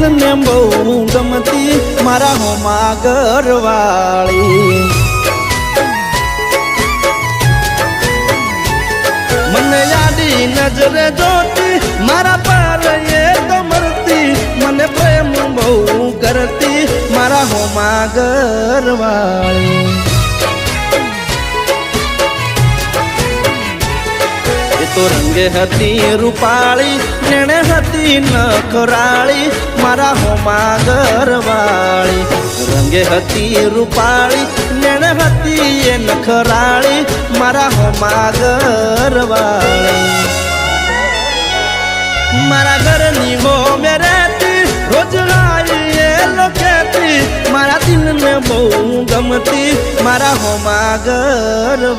દિલને બહુ ગમતી મારા હોમાં ઘરવાળી મને યાદી નજરે જોતી મારા પર એ તો મરતી મને પ્રેમ બહુ કરતી મારા હોમાં ઘરવાળી તો રંગે હતી રૂપાળી જેણે હતી નખરાળી મારા હોમાં ઘરવાળી રંગે હતી રૂપાળી જેણે હતી એ નખરાળી મારા હોમાં ઘરવાળી મારા ઘરની હો મે રહેતી રોજ લાઈ એ લોકેતી મારા દિલને બહુ ગમતી મારા હોમાં ઘરવાળી